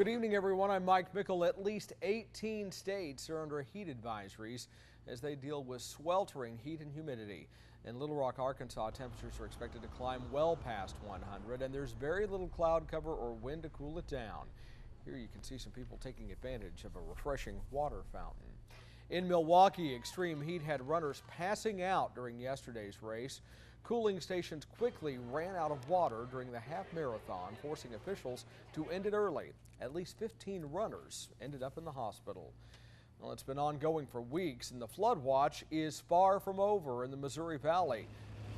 Good evening, everyone. I'm Mike Mickle. At least 18 states are under heat advisories as they deal with sweltering heat and humidity. In Little Rock, Arkansas, temperatures are expected to climb well past 100, and there's very little cloud cover or wind to cool it down. Here you can see some people taking advantage of a refreshing water fountain. In Milwaukee, extreme heat had runners passing out during yesterday's race. Cooling stations quickly ran out of water during the half marathon, forcing officials to end it early. At least 15 runners ended up in the hospital. Well, it's been ongoing for weeks, and the flood watch is far from over in the Missouri Valley.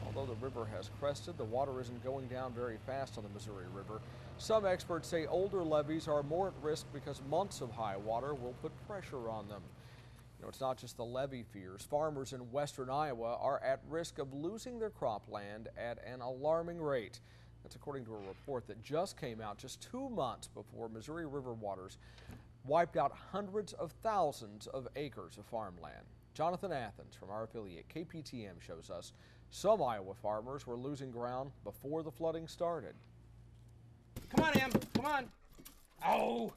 Although the river has crested, the water isn't going down very fast on the Missouri River. Some experts say older levees are more at risk because months of high water will put pressure on them. It's not just the levee fears. Farmers in western Iowa are at risk of losing their cropland at an alarming rate. That's according to a report that just came out just 2 months before Missouri River waters wiped out hundreds of thousands of acres of farmland. Jonathan Athens from our affiliate KPTM shows us some Iowa farmers were losing ground before the flooding started. Come on, Em. Come on. Oh!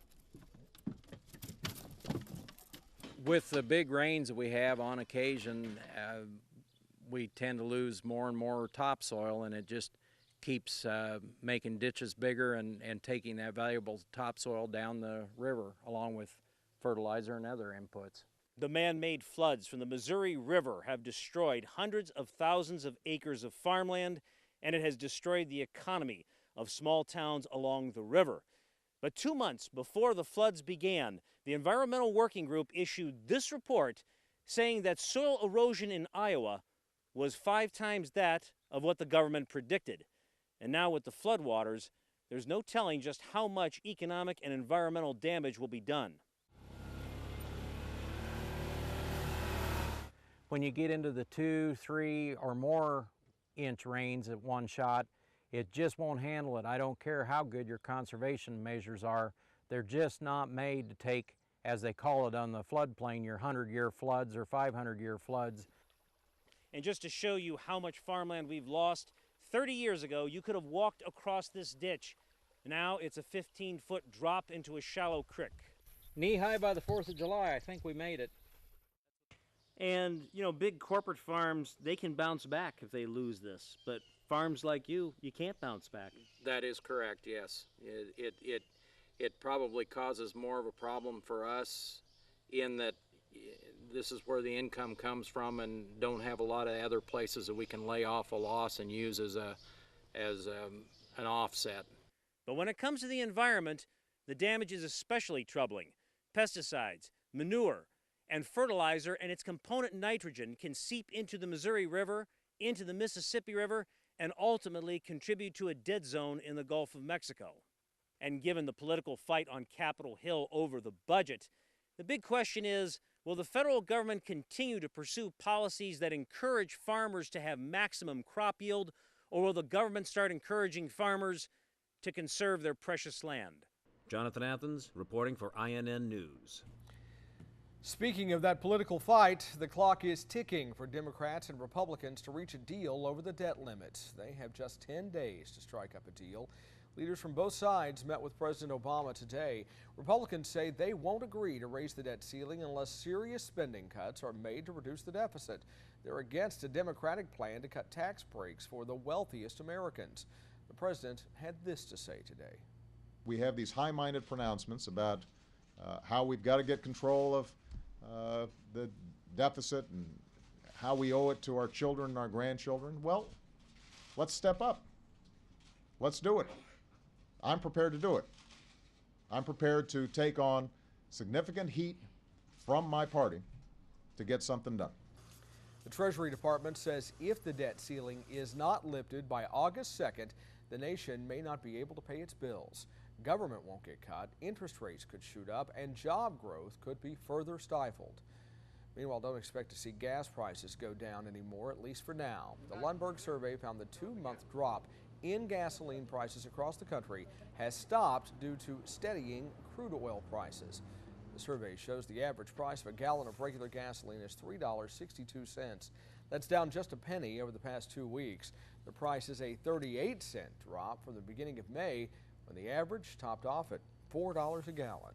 With the big rains that we have on occasion, we tend to lose more and more topsoil, and it just keeps making ditches bigger and taking that valuable topsoil down the river along with fertilizer and other inputs. The man-made floods from the Missouri River have destroyed hundreds of thousands of acres of farmland, and it has destroyed the economy of small towns along the river. But 2 months before the floods began, the Environmental Working Group issued this report saying that soil erosion in Iowa was 5 times that of what the government predicted. And now with the floodwaters, there's no telling just how much economic and environmental damage will be done. When you get into the 2, 3, or more inch rains at one shot, it just won't handle it. I don't care how good your conservation measures are. They're just not made to take, as they call it on the floodplain, your 100-year floods or 500-year floods. And just to show you how much farmland we've lost, 30 years ago, you could have walked across this ditch. Now it's a 15-foot drop into a shallow creek. Knee-high by the 4th of July, I think we made it. And, big corporate farms, they can bounce back if they lose this. But farms like you can't bounce back. That is correct, yes. It probably causes more of a problem for us in that this is where the income comes from and don't have a lot of other places that we can lay off a loss and use as an offset. But when it comes to the environment, the damage is especially troubling. Pesticides, manure, and fertilizer and its component nitrogen can seep into the Missouri River, into the Mississippi River, and ultimately contribute to a dead zone in the Gulf of Mexico. And given the political fight on Capitol Hill over the budget, the big question is, will the federal government continue to pursue policies that encourage farmers to have maximum crop yield, or will the government start encouraging farmers to conserve their precious land? Jonathan Athens reporting for INN News. Speaking of that political fight, the clock is ticking for Democrats and Republicans to reach a deal over the debt limit. They have just 10 days to strike up a deal. Leaders from both sides met with President Obama today. Republicans say they won't agree to raise the debt ceiling unless serious spending cuts are made to reduce the deficit. They're against a Democratic plan to cut tax breaks for the wealthiest Americans. The president had this to say today. We have these high-minded pronouncements about how we've got to get control of the deficit and how we owe it to our children and our grandchildren. Well, let's step up. Let's do it. I'm prepared to do it. I'm prepared to take on significant heat from my party to get something done. The Treasury Department says if the debt ceiling is not lifted by August 2nd, the nation may not be able to pay its bills. Government won't get cut, interest rates could shoot up, and job growth could be further stifled. Meanwhile, don't expect to see gas prices go down anymore, at least for now. The Lundberg survey found the 2-month drop in gasoline prices across the country has stopped due to steadying crude oil prices. The survey shows the average price of a gallon of regular gasoline is $3.62. That's down just a penny over the past 2 weeks. The price is a 38-cent drop from the beginning of May, when the average topped off at $4 a gallon.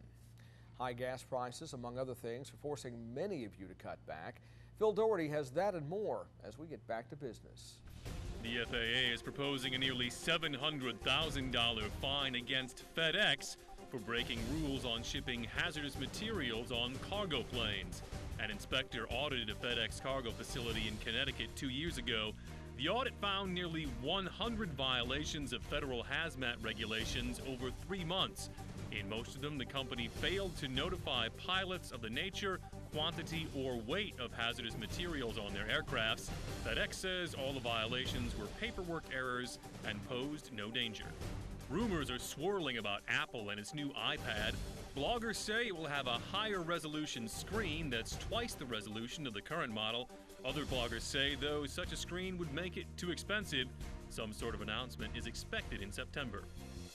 High gas prices, among other things, are forcing many of you to cut back. Phil Doherty has that and more as we get back to business. The FAA is proposing a nearly $700,000 fine against FedEx for breaking rules on shipping hazardous materials on cargo planes. An inspector audited a FedEx cargo facility in Connecticut 2 years ago. The audit found nearly 100 violations of federal hazmat regulations over 3 months. In most of them, the company failed to notify pilots of the nature, quantity, or weight of hazardous materials on their aircrafts. FedEx says all the violations were paperwork errors and posed no danger. Rumors are swirling about Apple and its new iPad. Bloggers say it will have a higher resolution screen that's twice the resolution of the current model. Other bloggers say, though, such a screen would make it too expensive. Some sort of announcement is expected in September.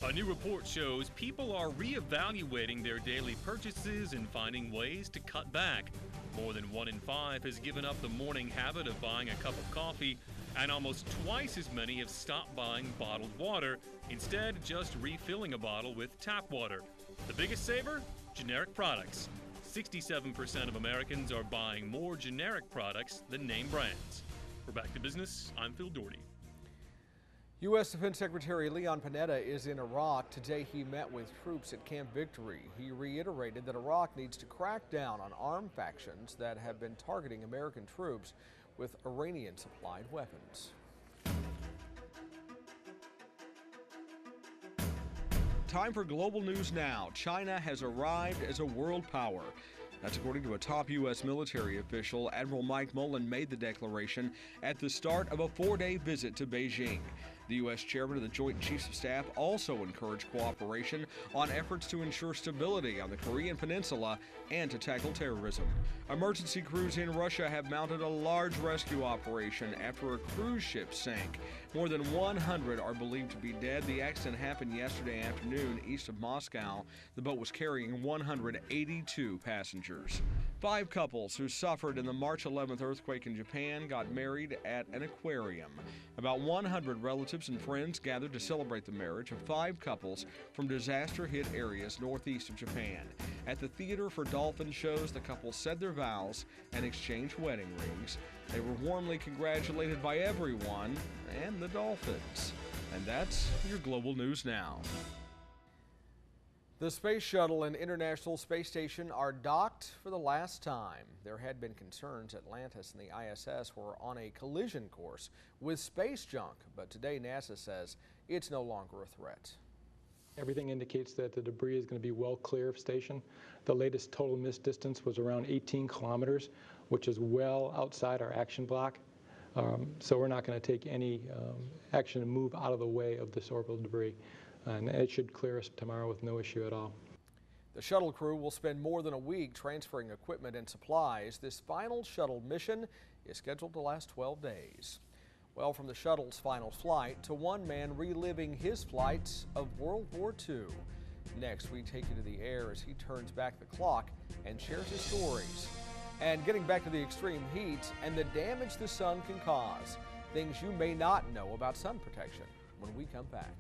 A new report shows people are reevaluating their daily purchases and finding ways to cut back. More than 1 in 5 has given up the morning habit of buying a cup of coffee, and almost twice as many have stopped buying bottled water, instead just refilling a bottle with tap water. The biggest saver? Generic products. 67% of Americans are buying more generic products than name brands. For Back to Business, I'm Phil Doherty. U.S. Defense Secretary Leon Panetta is in Iraq. Today he met with troops at Camp Victory. He reiterated that Iraq needs to crack down on armed factions that have been targeting American troops with Iranian-supplied weapons. Time for global news now. China has arrived as a world power. That's according to a top U.S. military official. Admiral Mike Mullen made the declaration at the start of a 4-day visit to Beijing. The U.S. chairman of the Joint Chiefs of Staff also encouraged cooperation on efforts to ensure stability on the Korean Peninsula and to tackle terrorism. Emergency crews in Russia have mounted a large rescue operation after a cruise ship sank. More than 100 are believed to be dead. The accident happened yesterday afternoon east of Moscow. The boat was carrying 182 passengers. 5 couples who suffered in the March 11th earthquake in Japan got married at an aquarium. About 100 relatives and friends gathered to celebrate the marriage of 5 couples from disaster-hit areas northeast of Japan. At the Theater for Dolphin shows, the couples said their vows and exchanged wedding rings. They were warmly congratulated by everyone and the dolphins. And that's your global news now. The Space Shuttle and International Space Station are docked for the last time. There had been concerns Atlantis and the ISS were on a collision course with space junk, but today NASA says it's no longer a threat. Everything indicates that the debris is going to be well clear of station. The latest total missed distance was around 18 kilometers, which is well outside our action block. So we're not going to take any action to move out of the way of this orbital debris. And it should clear us tomorrow with no issue at all. The shuttle crew will spend more than a week transferring equipment and supplies. This final shuttle mission is scheduled to last 12 days. Well, from the shuttle's final flight to one man reliving his flights of World War II. Next, we take you to the air as he turns back the clock and shares his stories. And getting back to the extreme heat and the damage the sun can cause. Things you may not know about sun protection when we come back.